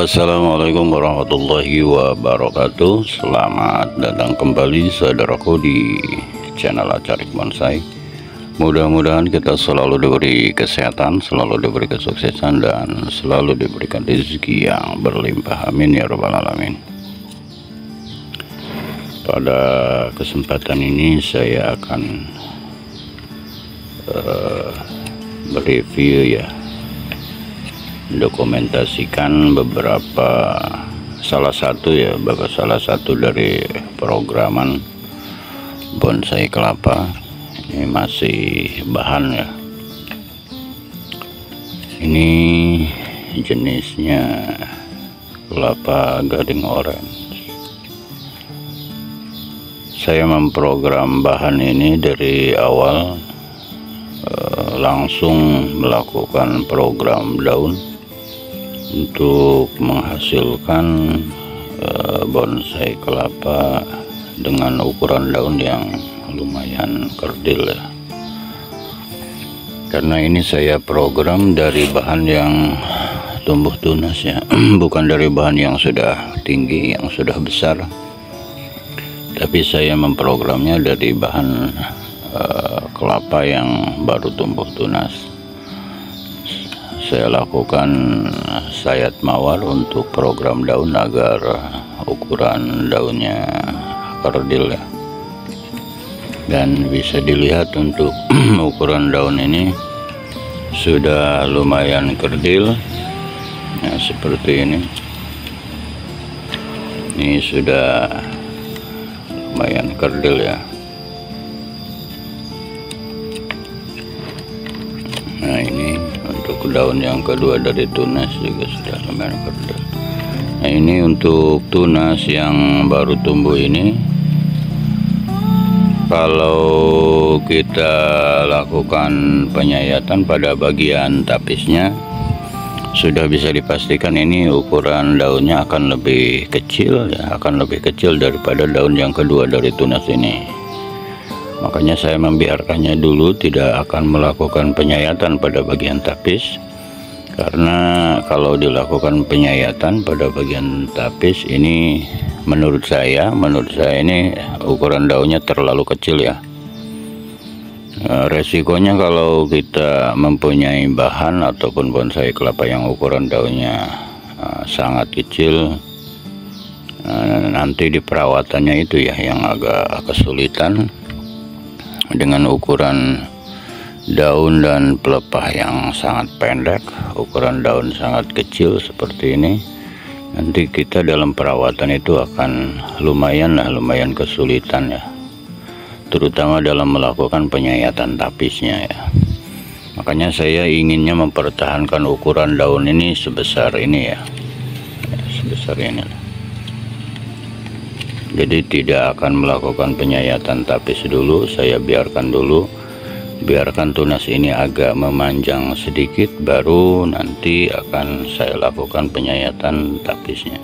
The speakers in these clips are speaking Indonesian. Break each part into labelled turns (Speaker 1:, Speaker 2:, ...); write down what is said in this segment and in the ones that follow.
Speaker 1: Assalamualaikum warahmatullahi wabarakatuh. Selamat datang kembali saudaraku di channel Acarik Bonsai. Mudah-mudahan kita selalu diberi kesehatan, selalu diberi kesuksesan, dan selalu diberikan rezeki yang berlimpah. Amin ya rabbal alamin. Pada kesempatan ini saya akan mereview ya, dokumentasikan beberapa salah satu dari programan bonsai kelapa. Ini masih bahan ya, ini jenisnya kelapa gading orange. Saya memprogram bahan ini dari awal, langsung melakukan program daun untuk menghasilkan bonsai kelapa dengan ukuran daun yang lumayan kerdil ya. Karena ini saya program dari bahan yang tumbuh tunas ya, bukan dari bahan yang sudah tinggi, yang sudah besar, tapi saya memprogramnya dari bahan kelapa yang baru tumbuh tunas. Saya lakukan sayat mawar untuk program daun agar ukuran daunnya kerdil ya. Dan bisa dilihat untuk ukuran daun ini sudah lumayan kerdil ya, seperti ini. Ini sudah lumayan kerdil ya. Nah, ini untuk daun yang kedua dari tunas juga sudah lumayan kerdil. Nah, ini untuk tunas yang baru tumbuh ini, kalau kita lakukan penyayatan pada bagian tapisnya, sudah bisa dipastikan ini ukuran daunnya akan lebih kecil ya, akan lebih kecil daripada daun yang kedua dari tunas ini. Makanya saya membiarkannya dulu, tidak akan melakukan penyayatan pada bagian tapis, karena kalau dilakukan penyayatan pada bagian tapis ini, menurut saya ini ukuran daunnya terlalu kecil ya. Resikonya kalau kita mempunyai bahan ataupun bonsai kelapa yang ukuran daunnya sangat kecil, nanti di perawatannya itu ya yang agak kesulitan. Dengan ukuran daun dan pelepah yang sangat pendek, ukuran daun sangat kecil seperti ini, nanti kita dalam perawatan itu akan lumayan kesulitan ya, terutama dalam melakukan penyayatan tapisnya ya. Makanya saya inginnya mempertahankan ukuran daun ini sebesar ini ya, sebesar ini. Jadi tidak akan melakukan penyayatan tapis dulu, saya biarkan dulu, biarkan tunas ini agak memanjang sedikit, baru nanti akan saya lakukan penyayatan tapisnya.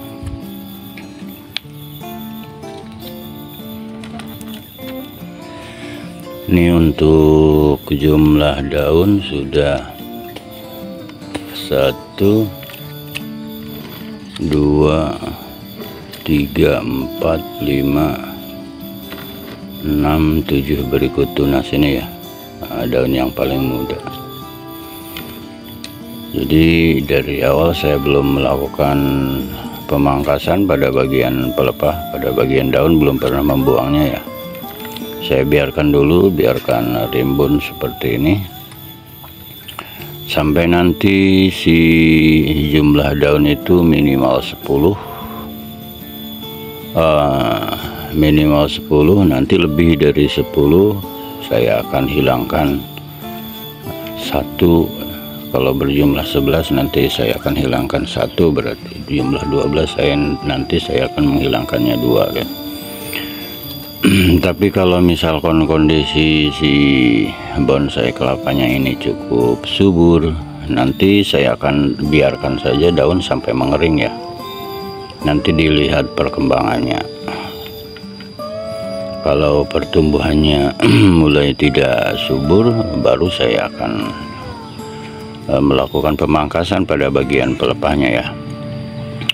Speaker 1: Ini untuk jumlah daun sudah 1, 2, 3, 4, 5, 6, 7 berikut tunas ini ya, daun yang paling muda. Jadi dari awal saya belum melakukan pemangkasan pada bagian pelepah, pada bagian daun belum pernah membuangnya ya. Saya biarkan dulu, biarkan rimbun seperti ini sampai nanti si jumlah daun itu minimal 10, nanti lebih dari 10 saya akan hilangkan 1. Kalau berjumlah 11 nanti saya akan hilangkan 1, berarti jumlah 12 nanti saya akan menghilangkannya 2 kan. Tapi kalau misalkan kondisi si bonsai kelapanya ini cukup subur, nanti saya akan biarkan saja daun sampai mengering ya, nanti dilihat perkembangannya. Kalau pertumbuhannya mulai tidak subur, baru saya akan melakukan pemangkasan pada bagian pelepahnya ya.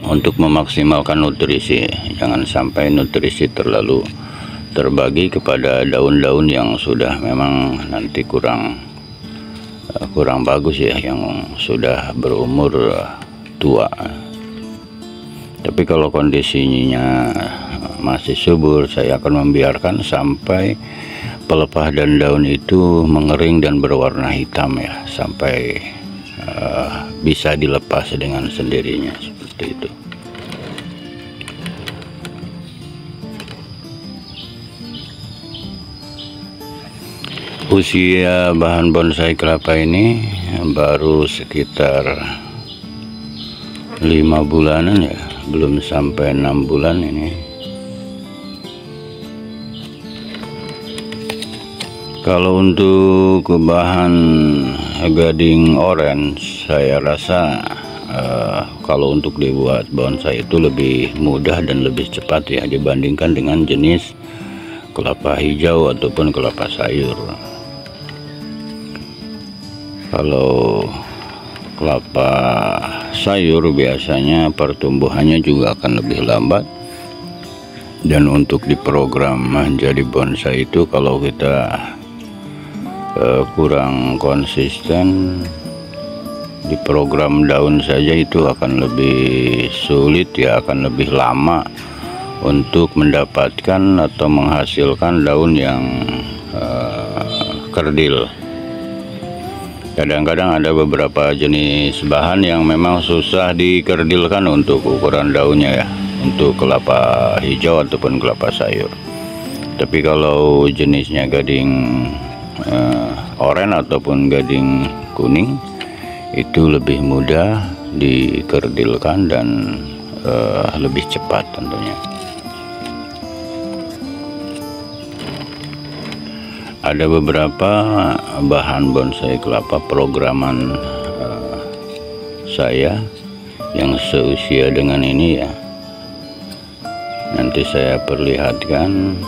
Speaker 1: untuk memaksimalkan nutrisi. Jangan sampai nutrisi terlalu terbagi kepada daun-daun yang sudah memang nanti kurang bagus ya, yang sudah berumur tua. Tapi kalau kondisinya masih subur, saya akan membiarkan sampai pelepah dan daun itu mengering dan berwarna hitam ya, sampai bisa dilepas dengan sendirinya seperti itu. Usia bahan bonsai kelapa ini baru sekitar 5 bulanan ya, belum sampai 6 bulan ini. Kalau untuk bahan gading orange, saya rasa kalau untuk dibuat bonsai itu lebih mudah dan lebih cepat ya, dibandingkan dengan jenis kelapa hijau ataupun kelapa sayur. Kalau kelapa sayur biasanya pertumbuhannya juga akan lebih lambat, dan untuk diprogram menjadi bonsai itu kalau kita kurang konsisten di program daun saja itu akan lebih sulit ya, akan lebih lama untuk mendapatkan atau menghasilkan daun yang kerdil. Kadang-kadang ada beberapa jenis bahan yang memang susah dikerdilkan untuk ukuran daunnya ya, untuk kelapa hijau ataupun kelapa sayur. Tapi kalau jenisnya gading oranye ataupun gading kuning, itu lebih mudah dikerdilkan dan lebih cepat tentunya. Ada beberapa bahan bonsai kelapa programan saya yang seusia dengan ini ya. Nanti saya perlihatkan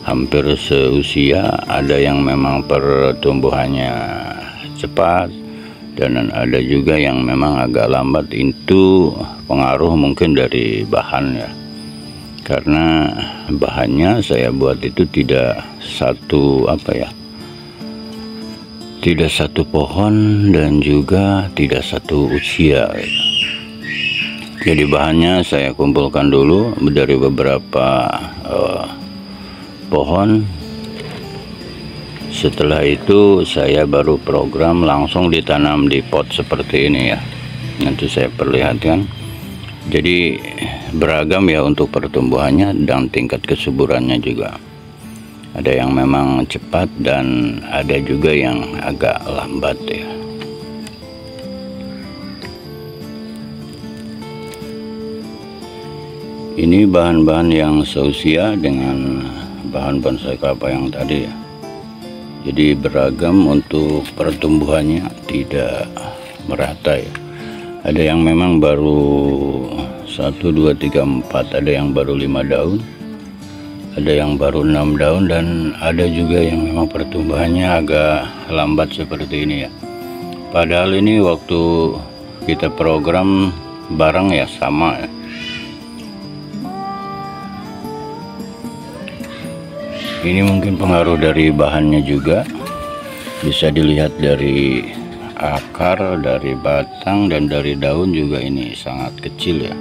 Speaker 1: hampir seusia. Ada yang memang pertumbuhannya cepat dan ada juga yang memang agak lambat. Itu pengaruh mungkin dari bahan ya, karena bahannya saya buat itu tidak satu pohon dan juga tidak satu usia gitu. Jadi bahannya saya kumpulkan dulu dari beberapa pohon. Setelah itu saya baru program langsung ditanam di pot seperti ini ya. Nanti saya perlihatkan. Jadi beragam ya untuk pertumbuhannya dan tingkat kesuburannya juga. Ada yang memang cepat dan ada juga yang agak lambat ya. Ini bahan-bahan yang seusia dengan bahan bonsai kelapa yang tadi ya. Jadi beragam untuk pertumbuhannya, tidak merata ya. Ada yang memang baru 1, 2, 3, 4, ada yang baru 5 daun, ada yang baru 6 daun, dan ada juga yang memang pertumbuhannya agak lambat seperti ini ya. Padahal ini waktu kita program bareng ya, sama ya. Ini mungkin pengaruh dari bahannya juga, bisa dilihat dari akar, dari batang, dan dari daun juga ini sangat kecil ya.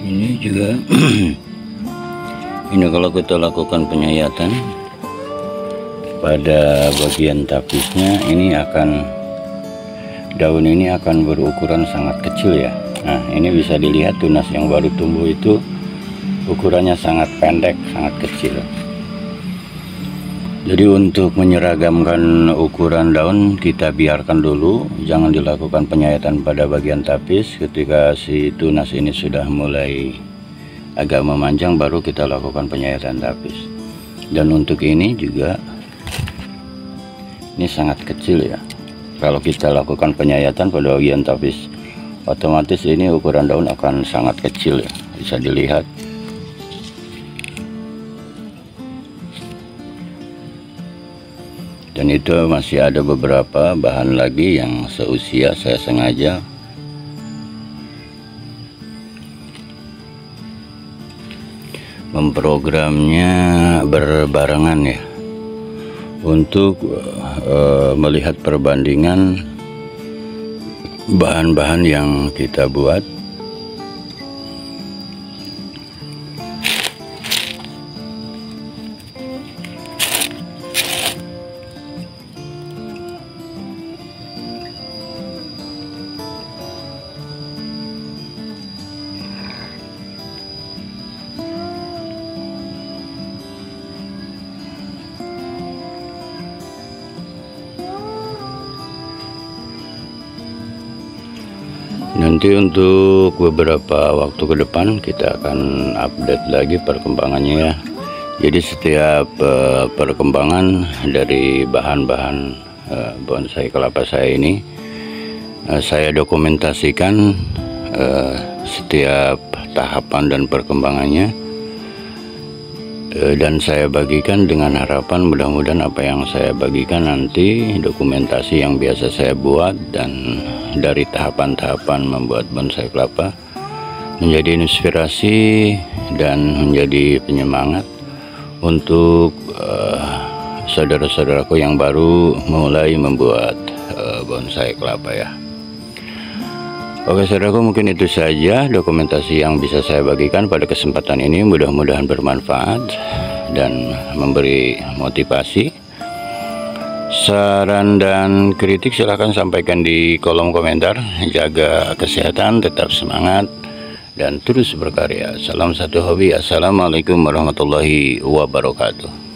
Speaker 1: Ini juga ini kalau kita lakukan penyayatan pada bagian tapisnya, ini daun ini akan berukuran sangat kecil ya. Nah, ini bisa dilihat tunas yang baru tumbuh itu ukurannya sangat pendek, sangat kecil. Jadi untuk menyeragamkan ukuran daun kita biarkan dulu, jangan dilakukan penyayatan pada bagian tapis. Ketika si tunas ini sudah mulai agak memanjang baru kita lakukan penyayatan tapis. Dan untuk ini juga, ini sangat kecil ya, kalau kita lakukan penyayatan pada bagian tapis, otomatis ini ukuran daun akan sangat kecil ya, bisa dilihat. Dan itu masih ada beberapa bahan lagi yang seusia, saya sengaja memprogramnya berbarengan ya, untuk melihat perbandingan bahan-bahan yang kita buat. Nanti untuk beberapa waktu ke depan kita akan update lagi perkembangannya ya. Jadi setiap perkembangan dari bahan-bahan bonsai kelapa saya ini saya dokumentasikan setiap tahapan dan perkembangannya, dan saya bagikan dengan harapan mudah-mudahan apa yang saya bagikan nanti dokumentasi yang biasa saya buat dan dari tahapan-tahapan membuat bonsai kelapa menjadi inspirasi dan menjadi penyemangat untuk saudara-saudaraku yang baru mulai membuat bonsai kelapa ya. Oke saudaraku, mungkin itu saja dokumentasi yang bisa saya bagikan pada kesempatan ini. Mudah-mudahan bermanfaat dan memberi motivasi. Saran dan kritik silahkan sampaikan di kolom komentar. Jaga kesehatan, tetap semangat, dan terus berkarya. Salam satu hobi. Assalamualaikum warahmatullahi wabarakatuh.